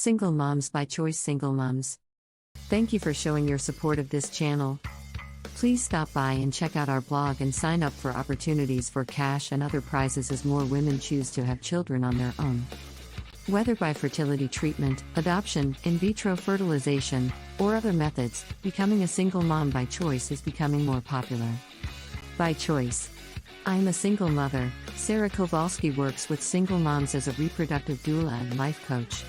Single Moms by Choice. Single Moms. Thank you for showing your support of this channel. Please stop by and check out our blog and sign up for opportunities for cash and other prizes as more women choose to have children on their own. Whether by fertility treatment, adoption, in vitro fertilization, or other methods, becoming a single mom by choice is becoming more popular. By choice. I'm a single mother. Sarah Kowalski works with single moms as a reproductive doula and life coach.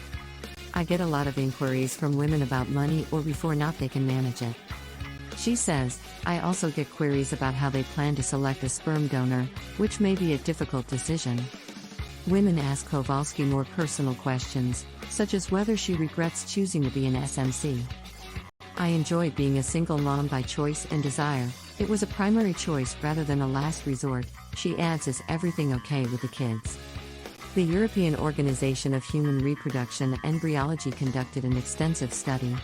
I get a lot of inquiries from women about money or before not they can manage it. She says, I also get queries about how they plan to select a sperm donor, which may be a difficult decision. Women ask Kowalski more personal questions, such as whether she regrets choosing to be an SMC. I enjoy being a single mom by choice and desire. It was a primary choice rather than a last resort, she adds. Is everything okay with the kids? The European Organization of Human Reproduction and Embryology conducted an extensive study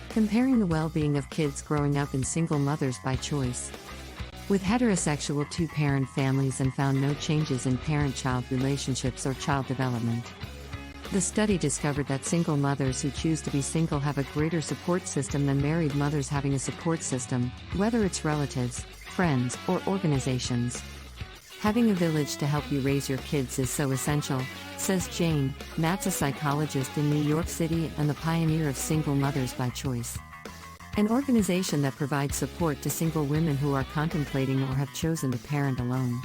comparing the well-being of kids growing up in single mothers by choice with heterosexual two-parent families and found no changes in parent-child relationships or child development. The study discovered that single mothers who choose to be single have a greater support system than married mothers having a support system, whether it's relatives, friends, or organizations. Having a village to help you raise your kids is so essential, says Jane Matz, a psychologist in New York City and the pioneer of Single Mothers by Choice, an organization that provides support to single women who are contemplating or have chosen to parent alone.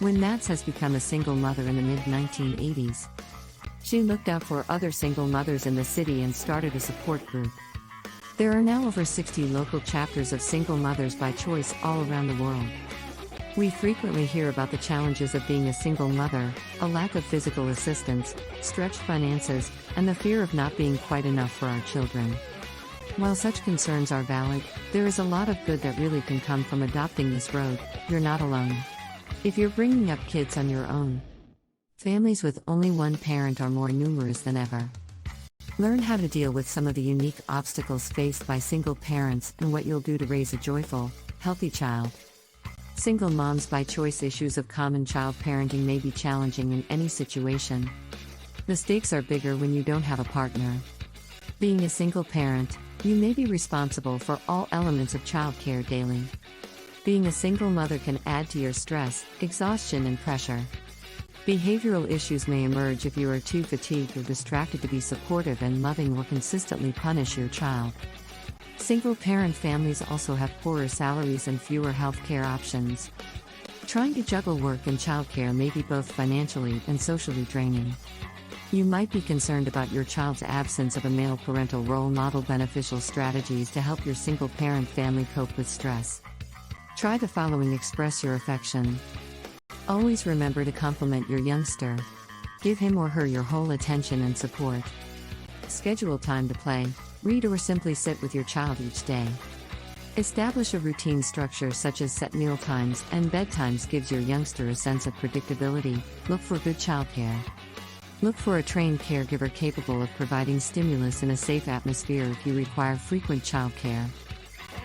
When Matz has become a single mother in the mid-1980s, she looked out for other single mothers in the city and started a support group. There are now over 60 local chapters of Single Mothers by Choice all around the world. We frequently hear about the challenges of being a single mother, a lack of physical assistance, stretched finances, and the fear of not being quite enough for our children. While such concerns are valid, there is a lot of good that really can come from adopting this road. You're not alone. If you're bringing up kids on your own, families with only one parent are more numerous than ever. Learn how to deal with some of the unique obstacles faced by single parents and what you'll do to raise a joyful, healthy child. Single Moms by Choice. Issues of common child parenting may be challenging in any situation. The stakes are bigger when you don't have a partner. Being a single parent, you may be responsible for all elements of childcare daily. Being a single mother can add to your stress, exhaustion, and pressure. Behavioral issues may emerge if you are too fatigued or distracted to be supportive and loving or consistently punish your child. Single-parent families also have poorer salaries and fewer healthcare options. Trying to juggle work and childcare may be both financially and socially draining. You might be concerned about your child's absence of a male parental role model. Beneficial strategies to help your single-parent family cope with stress. Try the following. Express your affection. Always remember to compliment your youngster. Give him or her your whole attention and support. Schedule time to play, read, or simply sit with your child each day. Establish a routine structure such as set meal times and bedtimes. Gives your youngster a sense of predictability. Look for good childcare. Look for a trained caregiver capable of providing stimulus in a safe atmosphere if you require frequent childcare.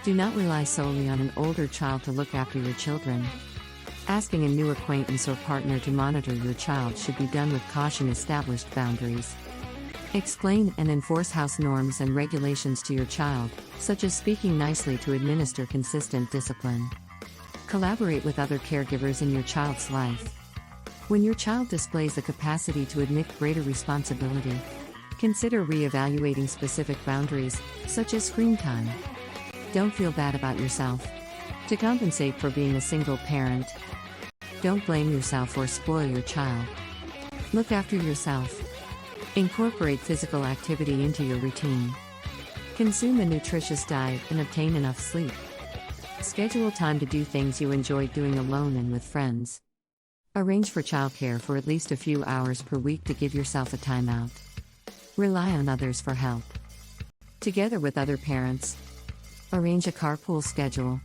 Do not rely solely on an older child to look after your children. Asking a new acquaintance or partner to monitor your child should be done with caution. Establish boundaries. Explain and enforce house norms and regulations to your child, such as speaking nicely to administer consistent discipline. Collaborate with other caregivers in your child's life. When your child displays the capacity to admit greater responsibility, consider re-evaluating specific boundaries, such as screen time. Don't feel bad about yourself. To compensate for being a single parent, don't blame yourself or spoil your child. Look after yourself. Incorporate physical activity into your routine. Consume a nutritious diet and obtain enough sleep. Schedule time to do things you enjoy doing alone and with friends. Arrange for childcare for at least a few hours per week to give yourself a timeout. Rely on others for help. Together with other parents. Arrange a carpool schedule.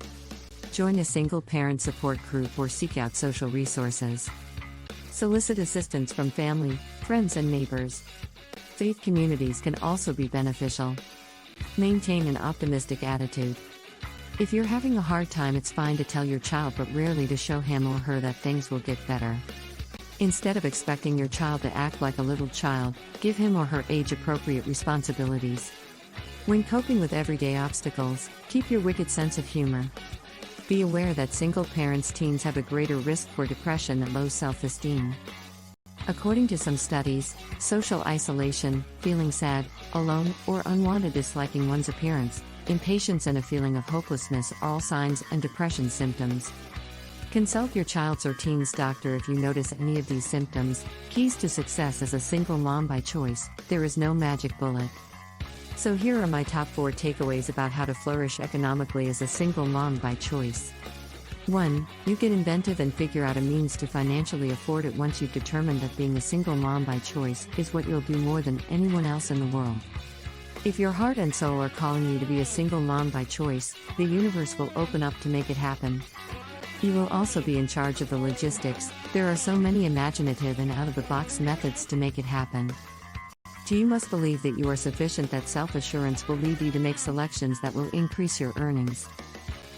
Join a single parent support group or seek out social resources. Solicit assistance from family, friends, and neighbors. Faith communities can also be beneficial. Maintain an optimistic attitude. If you're having a hard time, it's fine to tell your child, but rarely to show him or her that things will get better. Instead of expecting your child to act like a little child, give him or her age-appropriate responsibilities. When coping with everyday obstacles, keep your wicked sense of humor. Be aware that single parents' teens have a greater risk for depression and low self-esteem. According to some studies, social isolation, feeling sad, alone, or unwanted, disliking one's appearance, impatience, and a feeling of hopelessness are all signs and depression symptoms. Consult your child's or teen's doctor if you notice any of these symptoms. Keys to success as a single mom by choice: there is no magic bullet. So here are my top 4 takeaways about how to flourish economically as a single mom by choice. 1. You get inventive and figure out a means to financially afford it. Once you've determined that being a single mom by choice is what you'll do more than anyone else in the world. If your heart and soul are calling you to be a single mom by choice, the universe will open up to make it happen. You will also be in charge of the logistics. There are so many imaginative and out-of-the-box methods to make it happen. 2. You must believe that you are sufficient, that self-assurance will lead you to make selections that will increase your earnings.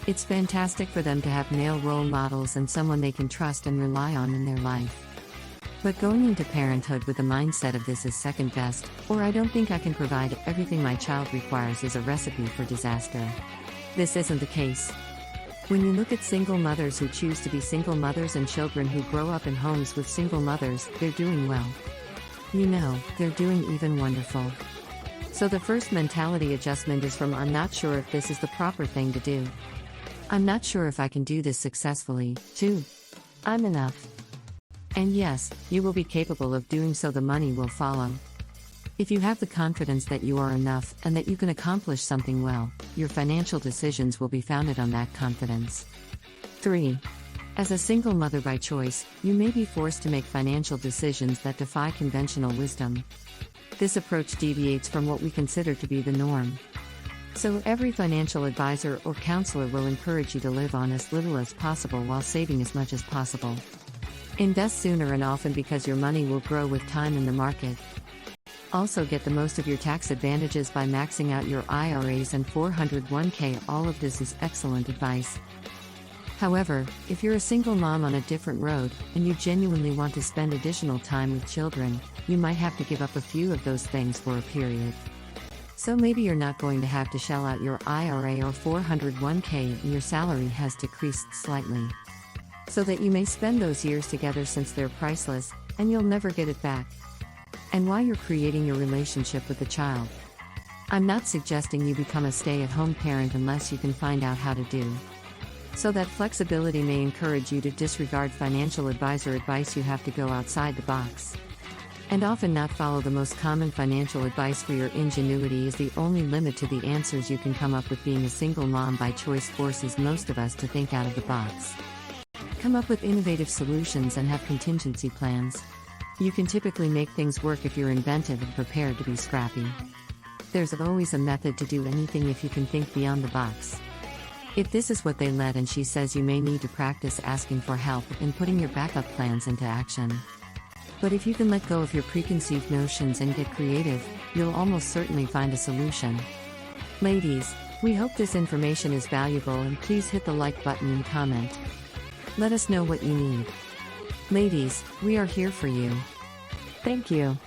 It's fantastic for them to have male role models and someone they can trust and rely on in their life. But going into parenthood with the mindset of this is second best, or I don't think I can provide everything my child requires, is a recipe for disaster. This isn't the case. When you look at single mothers who choose to be single mothers and children who grow up in homes with single mothers, they're doing well. You know, they're doing even wonderful. So the first mentality adjustment is from "I'm not sure if this is the proper thing to do." "I'm not sure if I can do this successfully," to "I'm enough." And yes, you will be capable of doing so. The money will follow. If you have the confidence that you are enough and that you can accomplish something well, your financial decisions will be founded on that confidence. 3. As a single mother by choice, you may be forced to make financial decisions that defy conventional wisdom. This approach deviates from what we consider to be the norm. So every financial advisor or counselor will encourage you to live on as little as possible while saving as much as possible. Invest sooner and often because your money will grow with time in the market. Also get the most of your tax advantages by maxing out your IRAs and 401k. All of this is excellent advice. However, if you're a single mom on a different road, and you genuinely want to spend additional time with children, you might have to give up a few of those things for a period. So maybe you're not going to have to shell out your IRA or 401k and your salary has decreased slightly. So that you may spend those years together, since they're priceless, and you'll never get it back. And while you're creating your relationship with the child, I'm not suggesting you become a stay-at-home parent unless you can find out how to do. So that flexibility may encourage you to disregard financial advisor advice. You have to go outside the box. And often not follow the most common financial advice, for your ingenuity is the only limit to the answers you can come up with. Being a single mom by choice forces most of us to think out of the box. Come up with innovative solutions and have contingency plans. You can typically make things work if you're inventive and prepared to be scrappy. There's always a method to do anything if you can think beyond the box. If this is what they let and she says, you may need to practice asking for help and putting your backup plans into action. But if you can let go of your preconceived notions and get creative, you'll almost certainly find a solution. Ladies, we hope this information is valuable, and please hit the like button and comment. Let us know what you need. Ladies, we are here for you. Thank you.